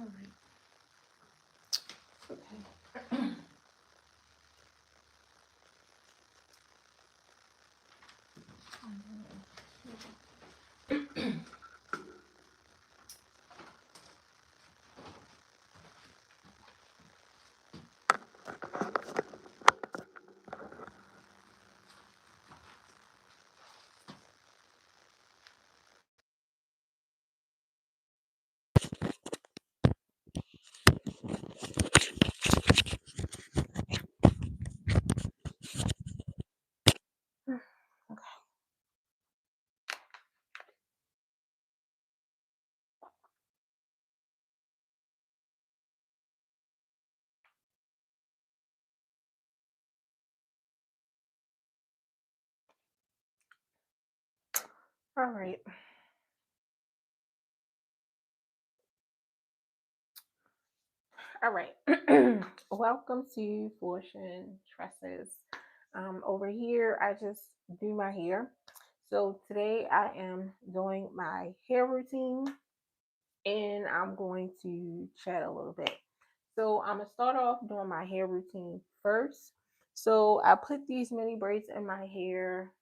right. Okay. All right. All right. Welcome to Fortune Tresses. Over here, I just do my hair. So today I am doing my hair routine and I'm going to chat a little bit. So I'm gonna start off doing my hair routine first. So I put these mini braids in my hair.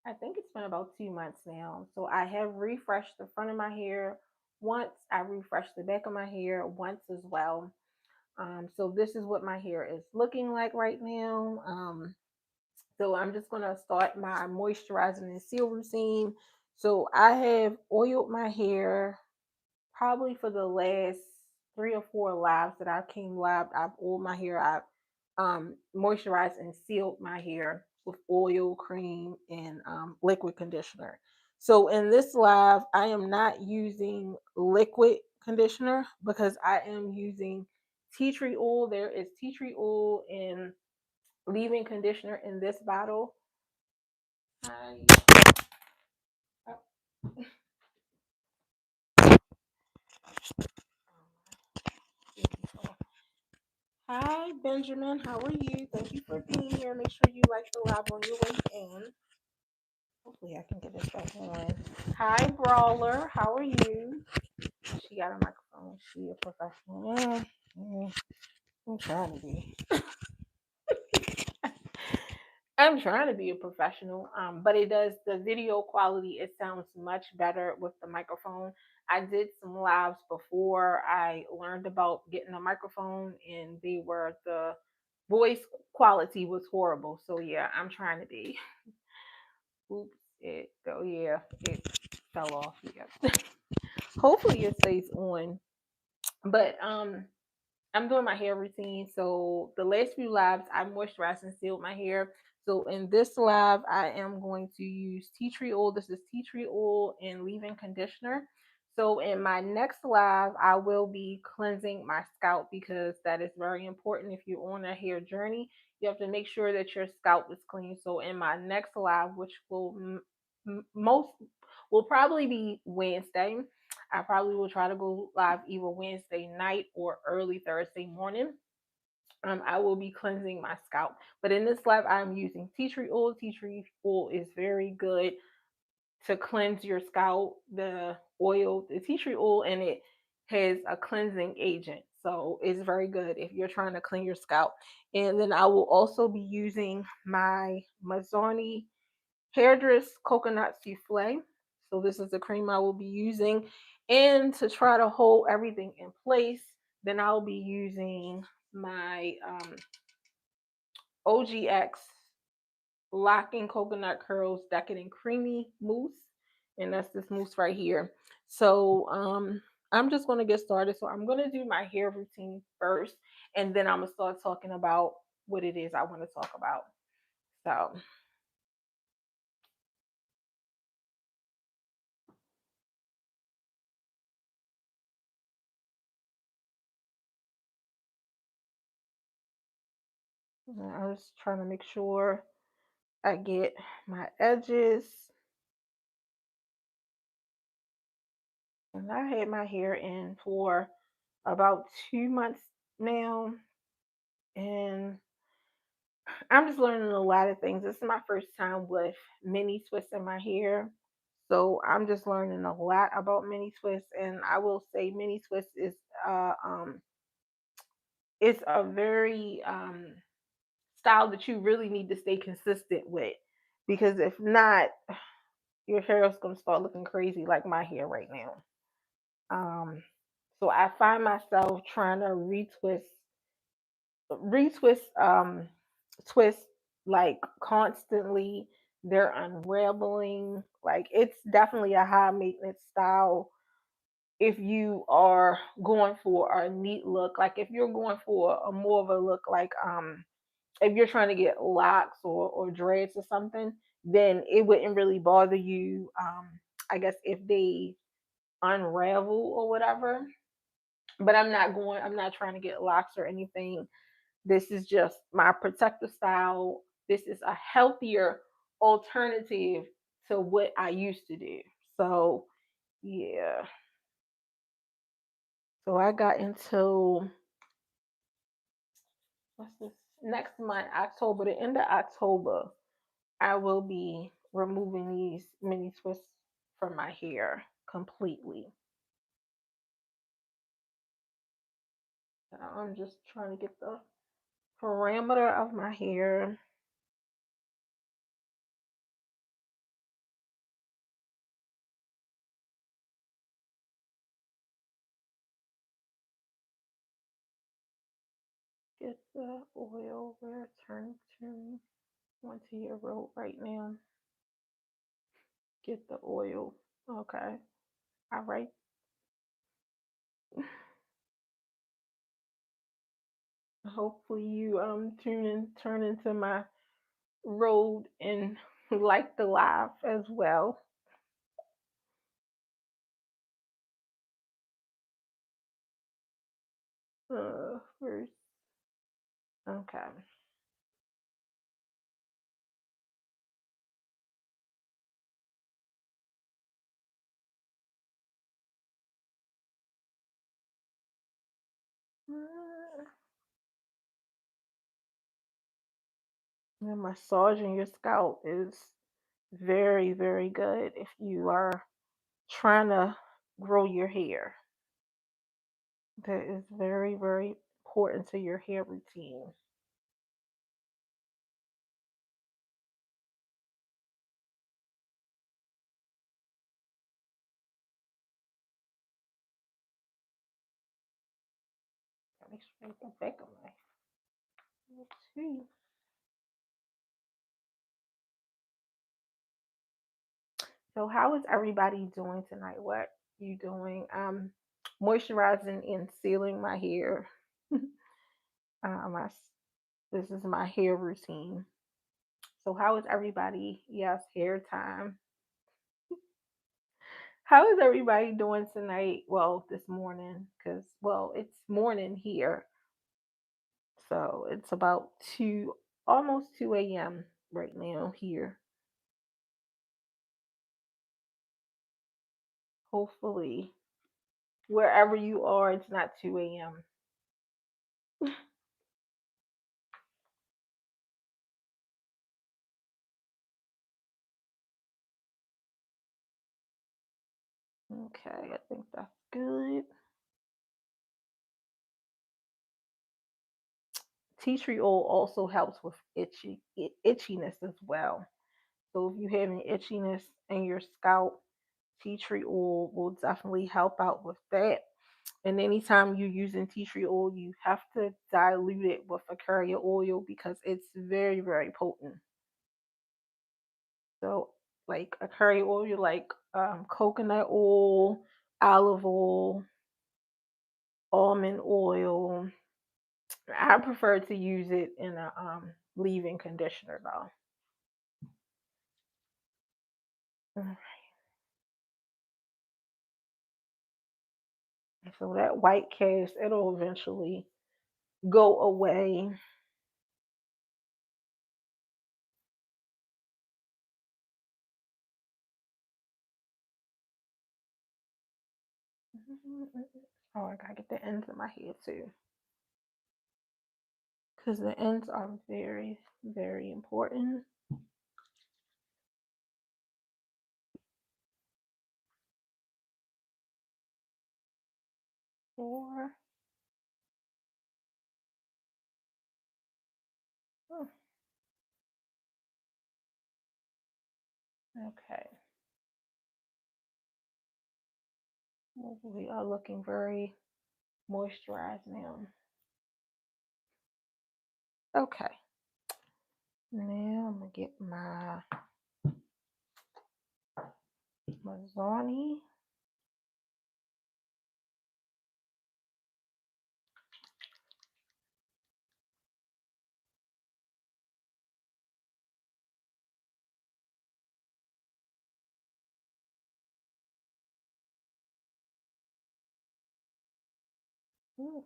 I think it's been about 2 months now. So I have refreshed the front of my hair once. I refreshed the back of my hair once as well. So this is what my hair is looking like right now. So I'm just gonna start my moisturizing and seal routine. So I have oiled my hair probably for the last 3 or 4 lives that I came live. I've oiled my hair. I've moisturized and sealed my hair with oil, cream, and liquid conditioner. So in this live, I am not using liquid conditioner because I am using tea tree oil. There is tea tree oil and leave-in conditioner in this bottle. Hi. Hi, Benjamin. How are you? Thank you for being here. Make sure you like the live on your way in. Hopefully, I can get this back on. Hi, Brawler. How are you? She got a microphone. She a professional. I'm trying to be. I'm trying to be a professional, but it does the video quality. It sounds much better with the microphone. I did some lives before I learned about getting a microphone, and the voice quality was horrible. So yeah, I'm trying to be. Oops, it fell off. Yeah, hopefully it stays on. But I'm doing my hair routine. So the last few lives, I moisturized and sealed my hair. So in this live, I am going to use tea tree oil. This is tea tree oil and leave-in conditioner. So in my next live, I will be cleansing my scalp because that is very important. If you're on a hair journey, you have to make sure that your scalp is clean. So in my next live, which most will probably be Wednesday, I probably will try to go live either Wednesday night or early Thursday morning. I will be cleansing my scalp. But in this live, I'm using tea tree oil. Tea tree oil is very good to cleanse your scalp. The tea tree oil, and it has a cleansing agent. So it's very good if you're trying to clean your scalp. And then I will also be using my Mazzoni Hairdress Coconut Souffle. So this is the cream I will be using. And to try to hold everything in place, then I'll be using my OGX Locking Coconut Curls Decadent Creamy Mousse. And that's this mousse right here. So I'm just going to get started. So I'm going to do my hair routine first. And then I'm going to start talking about what it is I want to talk about. So I was trying to make sure I get my edges. And I had my hair in for about 2 months now. And I'm just learning a lot of things. This is my first time with mini twists in my hair. So I'm just learning a lot about mini twists, and I will say mini twist is uh um it's a very style that you really need to stay consistent with, because if not, your hair is gonna start looking crazy like my hair right now. Um, so I find myself trying to retwist twist like constantly. They're unraveling. Like it's definitely a high maintenance style if you are going for a neat look. Like if you're going for a more of a look like if you're trying to get locks or dreads or something, then it wouldn't really bother you. I guess if they unravel or whatever. But I'm not trying to get locks or anything. This is just my protective style. This is a healthier alternative to what I used to do. So yeah. So I got into what's this next month, October, the end of October, I will be removing these mini twists from my hair completely. So I'm just trying to get the parameter of my hair. Get the oil where turn onto your rope right now. Get the oil. Okay. All right. Hopefully you turn into my road and like the live as well. First. Okay. Uh, and massaging your scalp is very, very good if you are trying to grow your hair. That is very, very important to your hair routine. Make sure I get the back of my too. So how is everybody doing tonight? What you doing? Moisturizing and sealing my hair. My this is my hair routine. So how is everybody? Yes, hair time. How is everybody doing tonight? Well, this morning, because well, it's morning here, so it's about almost 2 a.m. right now here. Hopefully, wherever you are, it's not 2 a.m. Okay, I think that's good. Tea tree oil also helps with itchiness as well. So if you have any itchiness in your scalp, tea tree oil will definitely help out with that. And anytime you're using tea tree oil, you have to dilute it with a carrier oil because it's very, very potent. So, like a carrier oil, like coconut oil, olive oil, almond oil. I prefer to use it in a leave-in conditioner though. Mm. So that white cast, it'll eventually go away. Oh, I gotta get the ends of my hair too, because the ends are very, very important. 4. Hmm, okay. Well, we are looking very moisturized now. Okay. Now I'm gonna get my Mazzoni. Ooh,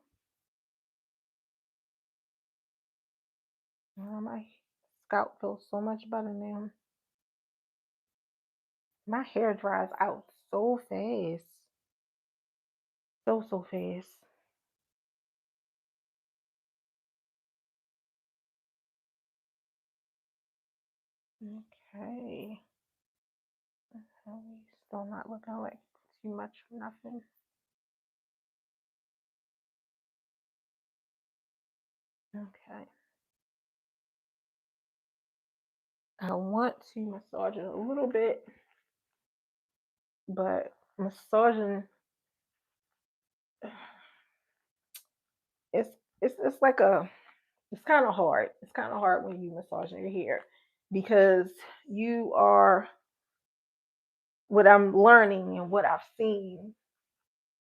my scalp feels so much better now. My hair dries out so fast. So fast. Okay. We still not looking like too much of nothing. Okay. I want to massage it a little bit, but massaging it's it's like a it's kind of hard. It's kind of hard when you massaging your hair because you are what I'm learning and what I've seen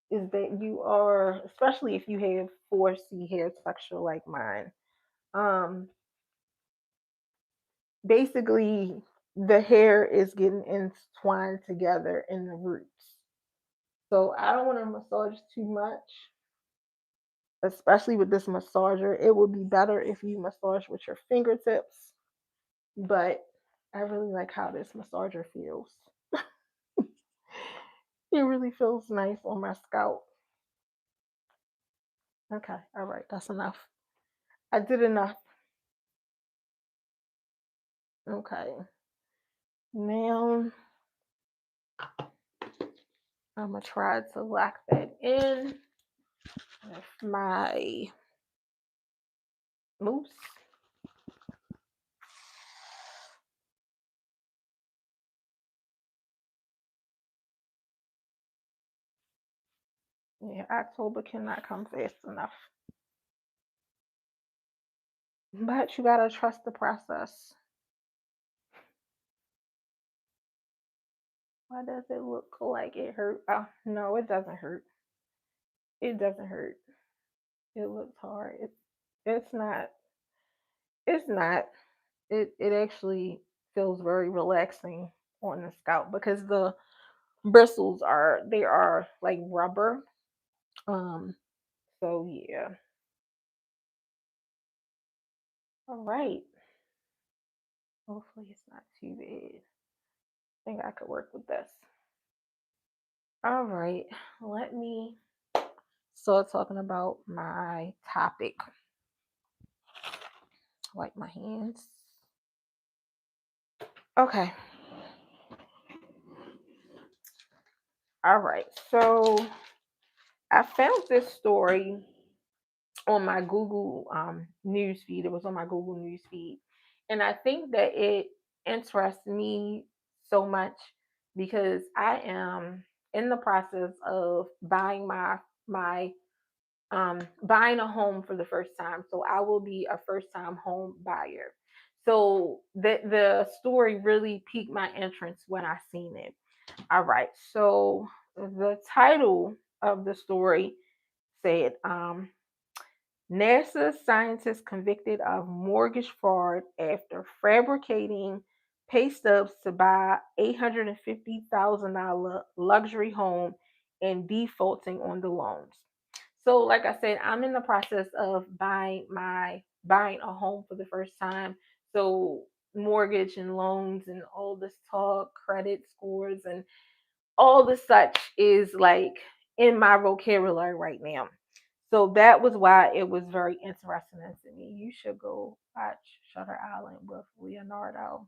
is that you are, especially if you have 4C hair texture like mine, um, basically the hair is getting entwined together in the roots. So I don't want to massage too much, especially with this massager. It would be better if you massage with your fingertips, but I really like how this massager feels. It really feels nice on my scalp. Okay, all right, that's enough. I did enough. Okay, now I'm gonna try to lock that in with my mousse. Yeah, October cannot come fast enough. But you gotta trust the process. Why does it look like it hurt? Oh, no, it doesn't hurt. It doesn't hurt. It looks hard. It's not. It's not. It actually feels very relaxing on the scalp because the bristles are they are like rubber. Um. So yeah. All right. Hopefully it's not too bad. I think I could work with this. All right. Let me start talking about my topic. Wipe my hands. Okay. All right. So I found this story on my Google news feed. It was on my Google news feed. And I think that it interests me so much because I am in the process of buying a home for the first time. So I will be a first time home buyer. So the story really piqued my interest when I seen it. All right. So the title of the story said NASA scientists convicted of mortgage fraud after fabricating pay stubs to buy $850,000 luxury home and defaulting on the loans. So, like I said, I'm in the process of buying a home for the first time. So, mortgage and loans and all this talk, credit scores, and all the such is like in my vocabulary right now. So that was why it was very interesting to me. You should go watch Shutter Island with Leonardo.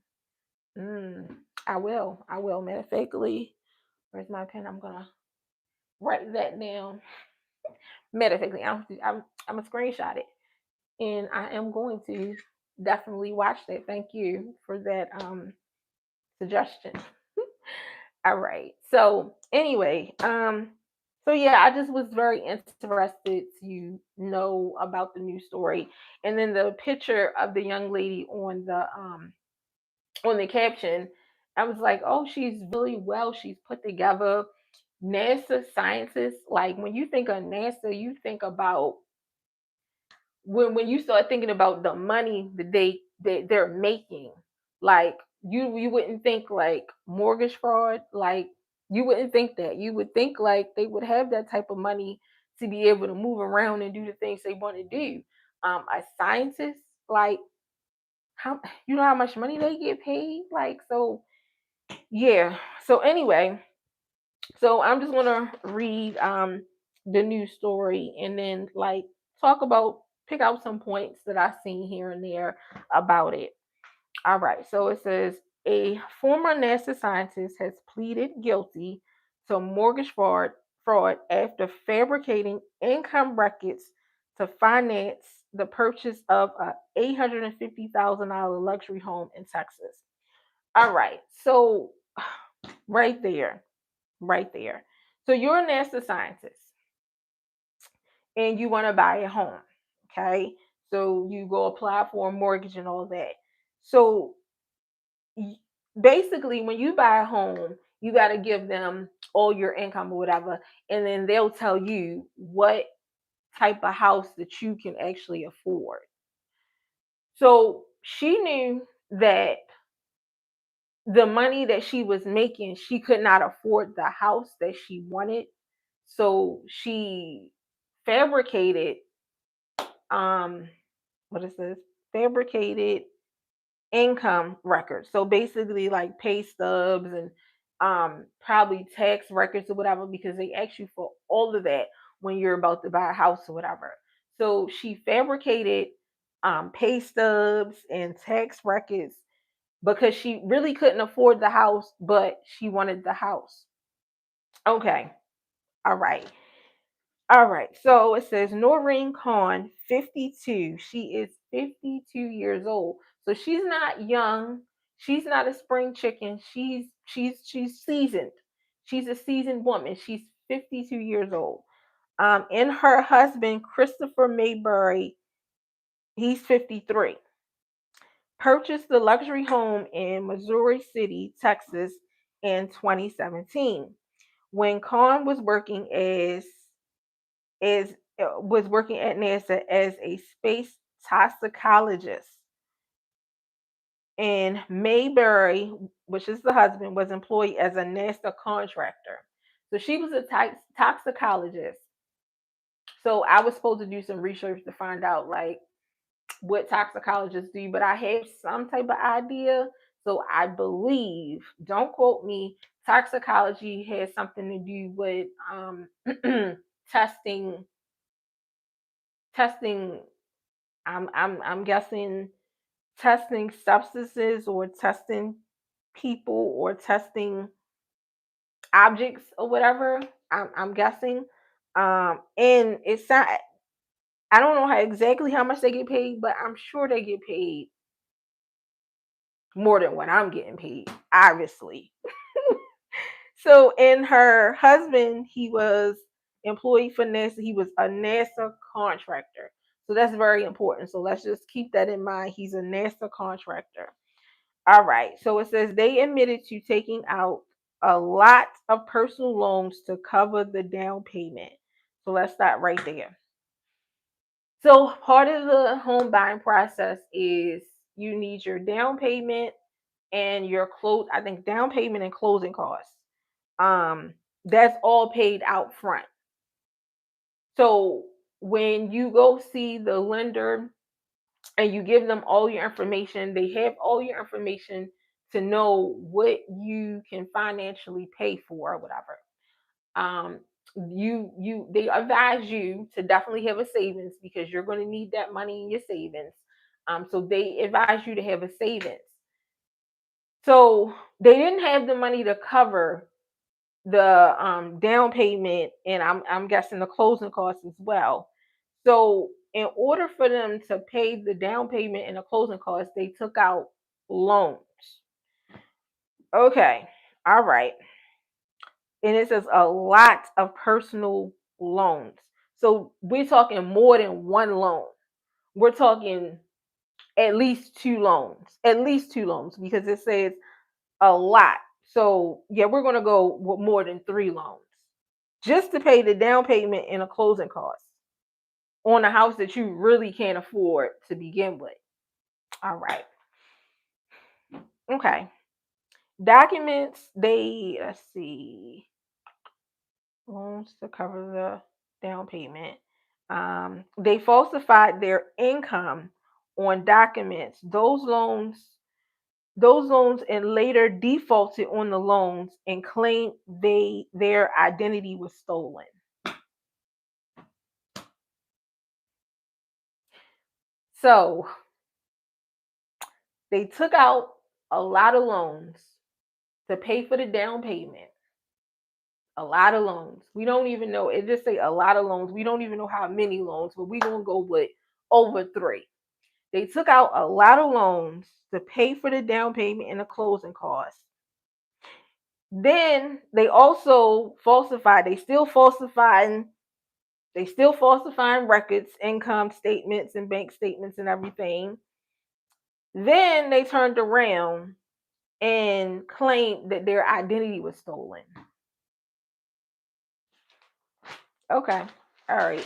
Mm, I will. I will. Matter of factly, where's my pen? I'm gonna write that down. Matter of fact, I'm gonna screenshot it, and I am going to definitely watch that. Thank you for that suggestion. All right. So anyway, so yeah, I just was very interested to know about the news story, and then the picture of the young lady on the caption, I was like, oh, she's really well, she's put together. NASA scientists, like when you think of NASA, you think about when you start thinking about the money that they're making, like you wouldn't think like mortgage fraud, like you wouldn't think that. You would think like they would have that type of money to be able to move around and do the things they want to do. A scientist, like how you know how much money they get paid, like so yeah. So anyway, so I'm just gonna read the news story and then like talk about pick out some points that I've seen here and there about it. All right, so it says a former NASA scientist has pleaded guilty to mortgage fraud after fabricating income records to finance the purchase of a $850,000 luxury home in Texas. All right, so right there, right there. So you're a NASA scientist and you want to buy a home. Okay. So you go apply for a mortgage and all that. So y- basically, when you buy a home, you got to give them all your income or whatever, and then they'll tell you what type of house that you can actually afford. So she knew that the money that she was making, she could not afford the house that she wanted. So she fabricated um what is this? Fabricated income records. So basically like pay stubs and probably tax records or whatever because they ask you for all of that when you're about to buy a house or whatever. So she fabricated pay stubs and tax records because she really couldn't afford the house, but she wanted the house. Okay. All right. All right. So it says Noreen Khan, 52. She is 52 years old. So she's not young. She's not a spring chicken. She's seasoned. She's a seasoned woman. She's 52 years old. And her husband, Christopher Mayberry, he's 53. Purchased the luxury home in Missouri City, Texas in 2017 when Khan was working as was working at NASA as a space toxicologist. And Mayberry, which is the husband, was employed as a NASA contractor. So she was a toxicologist. So I was supposed to do some research to find out like what toxicologists do, but I have some type of idea. So I believe, don't quote me, toxicology has something to do with testing testing I'm guessing testing substances or testing people or testing objects or whatever. I'm guessing. And it's not. I don't know how exactly how much they get paid, but I'm sure they get paid more than what I'm getting paid, obviously. So, and her husband, he was employee for NASA. He was a NASA contractor. So that's very important. So let's just keep that in mind. He's a NASA contractor. All right. So it says they admitted to taking out a lot of personal loans to cover the down payment. So let's start right there. So part of the home buying process is you need your down payment and your close. I think down payment and closing costs. That's all paid out front. So when you go see the lender and you give them all your information, they have all your information to know what you can financially pay for or whatever. Um, you they advise you to definitely have a savings because you're going to need that money in your savings. So they advise you to have a savings. So they didn't have the money to cover the down payment, and I'm guessing the closing costs as well. So in order for them to pay the down payment and the closing costs, they took out loans. Okay, all right, and it says a lot of personal loans. So we're talking more than one loan. We're talking at least two loans, because it says a lot. So yeah, we're gonna go with more than three loans just to pay the down payment and a closing cost on a house that you really can't afford to begin with. All right. Okay. Documents, they, let's see, loans to cover the down payment. They falsified their income on documents. Those loans and later defaulted on the loans and claimed their identity was stolen. So they took out a lot of loans to pay for the down payment. A lot of loans. We don't even know. It just say a lot of loans. We don't even know how many loans, but we gonna go with over three. They took out a lot of loans to pay for the down payment and the closing costs. Then they also falsified. They still falsifying records, income statements, and bank statements and everything. Then they turned around and claimed that their identity was stolen. Okay. All right.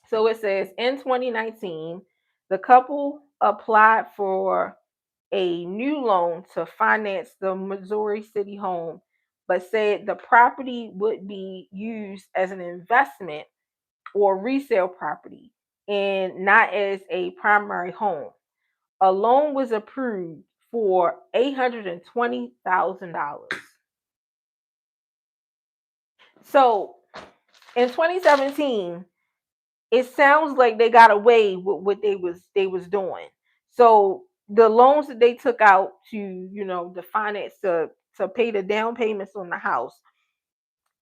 So it says in 2019, the couple applied for a new loan to finance the Missouri City home, but said the property would be used as an investment or resale property and not as a primary home. A loan was approved for $820,000. So in 2017, it sounds like they got away with what they was doing. So the loans that they took out to, the finance to pay the down payments on the house,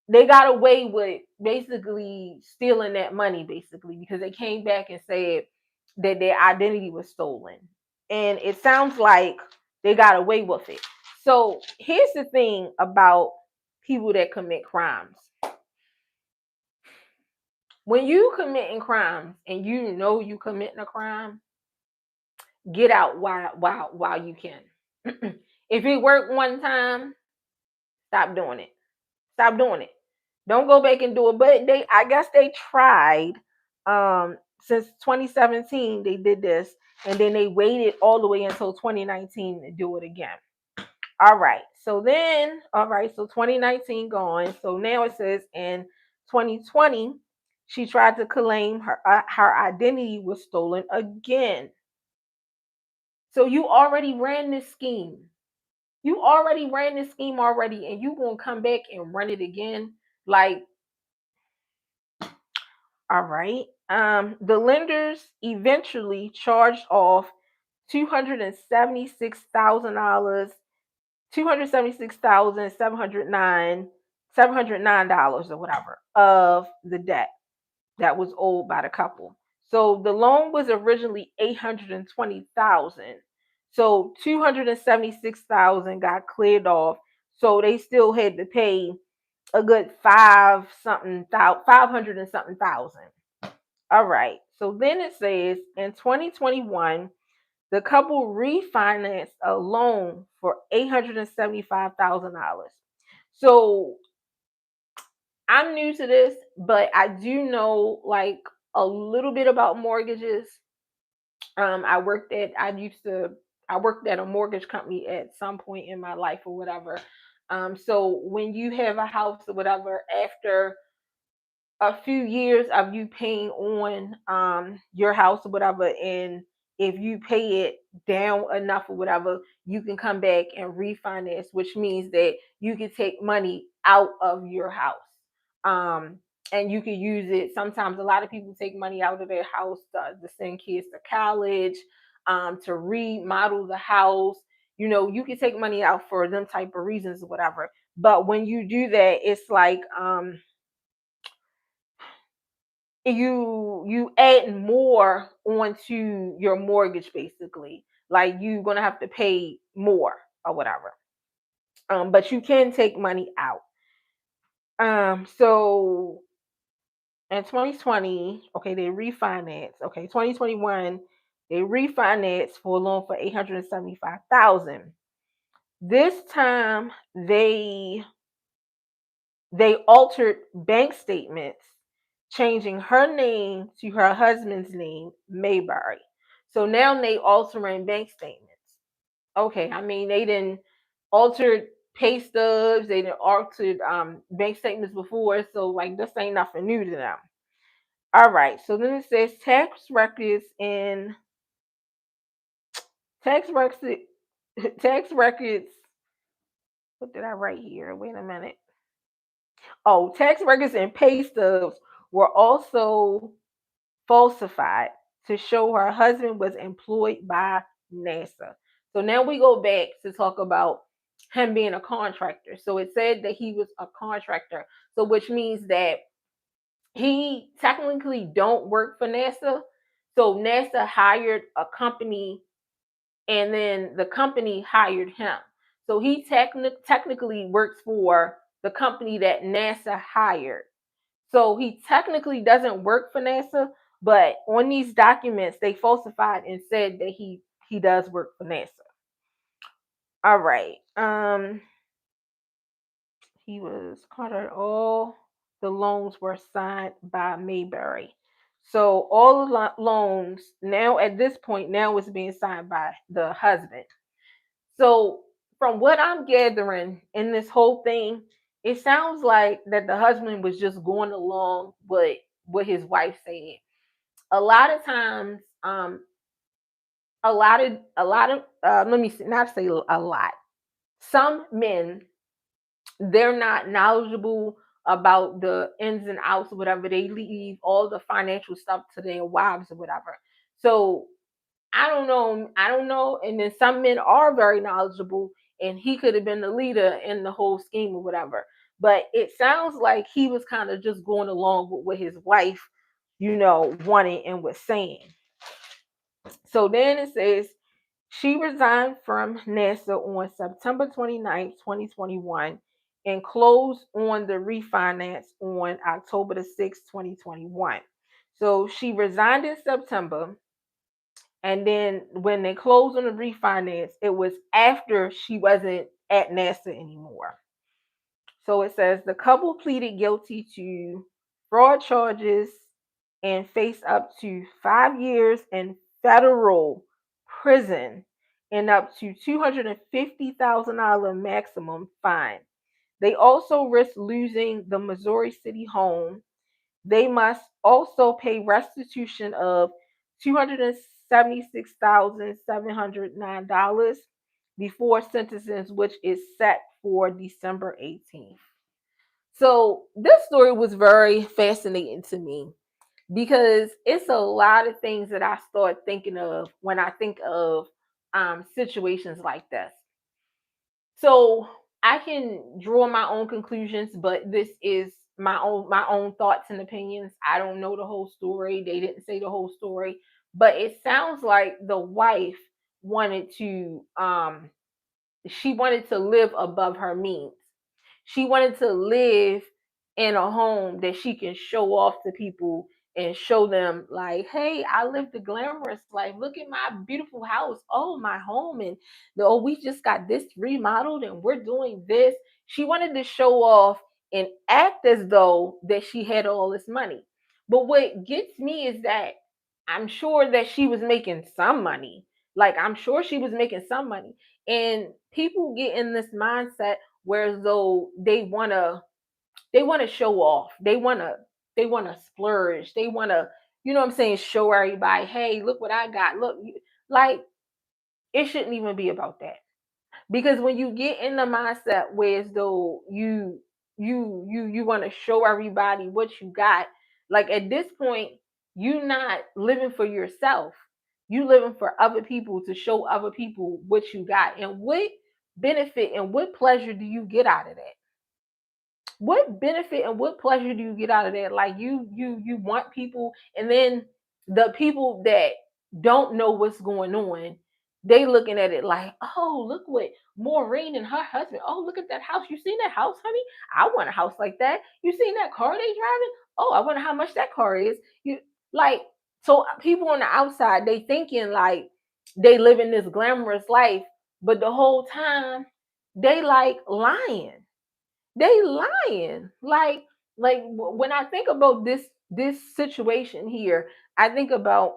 they got away with basically stealing that money, basically, because they came back and said that their identity was stolen. And it sounds like they got away with it. So here's the thing about people that commit crimes. When you committing crimes and you know you committing a crime, get out while you can. If it worked one time, stop doing it. Stop doing it. Don't go back and do it. But I guess they tried. Since 2017 they did this, and then they waited all the way until 2019 to do it again. All right. So 2019 gone. So now it says in 2020, she tried to claim her identity was stolen again. So you already ran this scheme. You already ran this scheme already, and you gonna come back and run it again? Like, all right. The lenders eventually charged off $276,000, $276,709 or whatever of the debt that was owed by the couple. So the loan was originally 820,000. So 276,000 got cleared off. So they still had to pay a good 500 and something thousand. All right. So then it says in 2021, the couple refinanced a loan for $875,000. So I'm new to this, but I do know like a little bit about mortgages. I worked at a mortgage company at some point in my life or whatever. So when you have a house or whatever, after a few years of you paying on your house or whatever, and if you pay it down enough or whatever, you can come back and refinance, which means that you can take money out of your house. um and you can use it. Sometimes a lot of people take money out of their house to send kids to college, to remodel the house. You can take money out for them type of reasons or whatever. But when you do that, it's like you add more onto your mortgage basically. Like you're gonna have to pay more or whatever. But you can take money out. So in 2020, okay, they refinanced. Okay, 2021, they refinanced for a loan for 875,000. This time they altered bank statements, changing her name to her husband's name, Mayberry. So now they altering bank statements. Okay, I mean they didn't altered pay stubs, they didn't altered bank statements before, so like this ain't nothing new to them. All right, so then it says tax records, tax records. What did I write here? Wait a minute. Oh, tax records and pay stubs were also falsified to show her husband was employed by NASA. So now we go back to talk about him being a contractor. So it said that he was a contractor. So which means that he technically don't work for NASA. So NASA hired a company and then the company hired him. So he technically works for the company that NASA hired. So he technically doesn't work for NASA, but on these documents they falsified and said that he does work for NASA. All right. He was Carter. All the loans were signed by Mayberry. So all the loans now at this point now is being signed by the husband. So from what I'm gathering in this whole thing, it sounds like that the husband was just going along with what his wife said. A lot of times, let me not say a lot. Some men, they're not knowledgeable about the ins and outs or whatever. They leave all the financial stuff to their wives or whatever. So I don't know. I don't know. And then some men are very knowledgeable, and he could have been the leader in the whole scheme or whatever. But it sounds like he was kind of just going along with what his wife, wanted and was saying. So then it says she resigned from NASA on September 29th, 2021, and closed on the refinance on October the 6th, 2021. So she resigned in September, and then when they closed on the refinance, it was after she wasn't at NASA anymore. So it says the couple pleaded guilty to fraud charges and face up to 5 years in federal prison and up to $250,000 maximum fine. They also risk losing the Missouri City home. They must also pay restitution of $276,709 before sentencing, which is set for December 18th. So this story was very fascinating to me because it's a lot of things that I start thinking of when I think of situations like this. So I can draw my own conclusions, but this is my own thoughts and opinions. I don't know the whole story. They didn't say the whole story, but it sounds like the wife wanted to she wanted to live above her means. She wanted to live in a home that she can show off to people and show them like, hey, I live the glamorous life. Look at my beautiful house. Oh, my home. And we just got this remodeled and we're doing this. She wanted to show off and act as though that she had all this money. But what gets me is that I'm sure that she was making some money. Like I'm sure she was making some money. And people get in this mindset where though they wanna show off. They wanna splurge. They wanna, what I'm saying, show everybody, hey, look what I got. Look, like it shouldn't even be about that. Because when you get in the mindset where as though you want to show everybody what you got, like at this point, you not living for yourself. You living for other people to show other people what you got. And what benefit and what pleasure do you get out of that? what benefit and what pleasure do you get out of that? Like you want people, and then the people that don't know what's going on, they looking at it like, oh, look what Maureen and her husband. Oh, look at that house. You seen that house, honey? I want a house like that. You seen that car they driving? Oh, I wonder how much that car is. You like so people on the outside, they thinking like they living this glamorous life, but the whole time they like lying. They lying. When I think about this situation here, I think about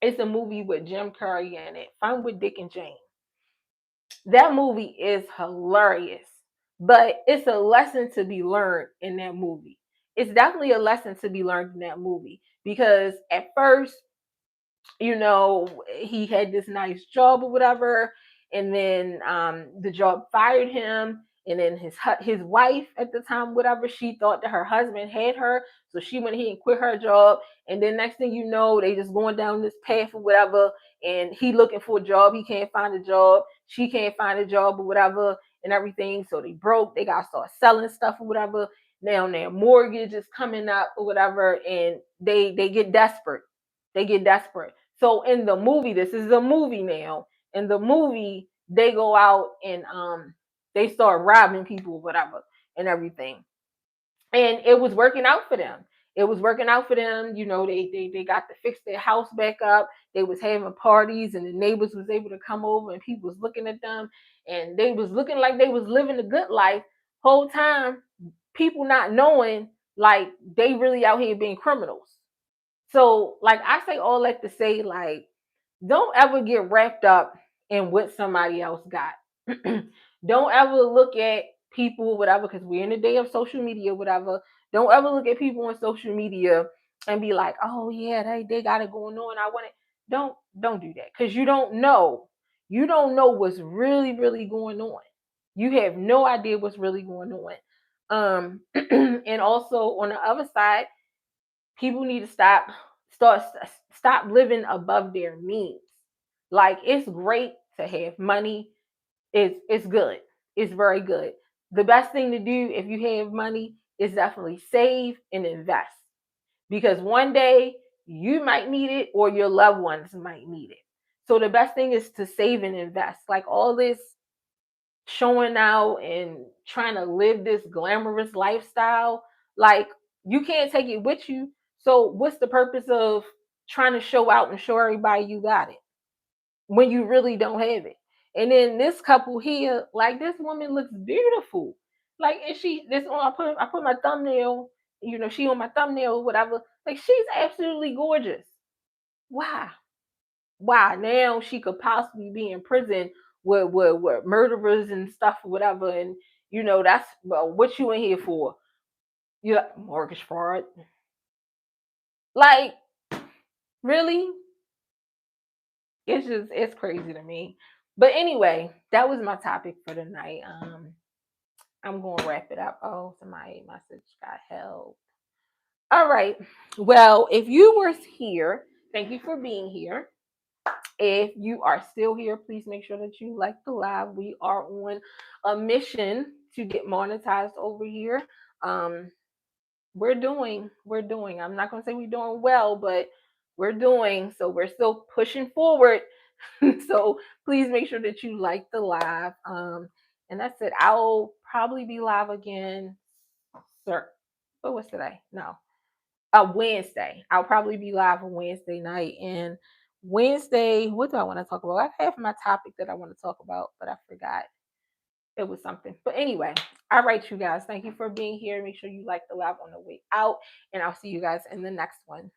it's a movie with Jim Carrey in it, Fun with Dick and Jane. That movie is hilarious, but it's a lesson to be learned in that movie. It's definitely a lesson to be learned in that movie because at first, he had this nice job or whatever, and then the job fired him, and then his wife at the time, whatever, she thought that her husband had her, so she went ahead and quit her job, and then next thing you know, they just going down this path or whatever, and he looking for a job, he can't find a job, she can't find a job or whatever, and everything, so they broke, they got to start selling stuff or whatever. Now their mortgage is coming up or whatever, and they get desperate. They get desperate. So in the movie, this is a movie now. In the movie, they go out and they start robbing people, whatever, and everything. And it was working out for them. It was working out for them. They got to fix their house back up. They was having parties, and the neighbors was able to come over, and people was looking at them, and they was looking like they was living a good life. Whole time, people not knowing like they really out here being criminals. So, like, I say all that to say, like, don't ever get wrapped up in what somebody else got. Don't ever look at people, whatever, because we're in the day of social media, whatever. Don't ever look at people on social media and be like, oh yeah, they got it going on. I want it. Don't do that. Because you don't know. You don't know what's really, really going on. You have no idea what's really going on. And also on the other side, people need to start stop living above their means. Like, it's great to have money. It's good. It's very good. The best thing to do if you have money is definitely save and invest, because one day you might need it or your loved ones might need it. So the best thing is to save and invest. Like, all this showing out and trying to live this glamorous lifestyle, like, you can't take it with you. So what's the purpose of trying to show out and show everybody you got it when you really don't have it? And then this couple here, like, this woman looks beautiful. Like, and she this one, I put my thumbnail, she on my thumbnail or whatever. Like, she's absolutely gorgeous. Why? Why now she could possibly be in prison with murderers and stuff or whatever, and that's, well, what you in here for? Yeah, mortgage fraud. Like, really? It's crazy to me. But anyway, that was my topic for tonight. I'm gonna wrap it up. Oh, somebody message got held. All right. Well, if you were here, thank you for being here. If you are still here, please make sure that you like the live. We are on a mission to get monetized over here. Um, we're doing. I'm not gonna say we're doing well, but we're doing. So we're still pushing forward. So please make sure that you like the live. And that's it. I'll probably be live again, sir. What was today? No, Wednesday. I'll probably be live on Wednesday night. And Wednesday, what do I want to talk about? I have my topic that I want to talk about, but I forgot. It was something. But anyway, all right, you guys. Thank you for being here. Make sure you like the live on the way out. And I'll see you guys in the next one.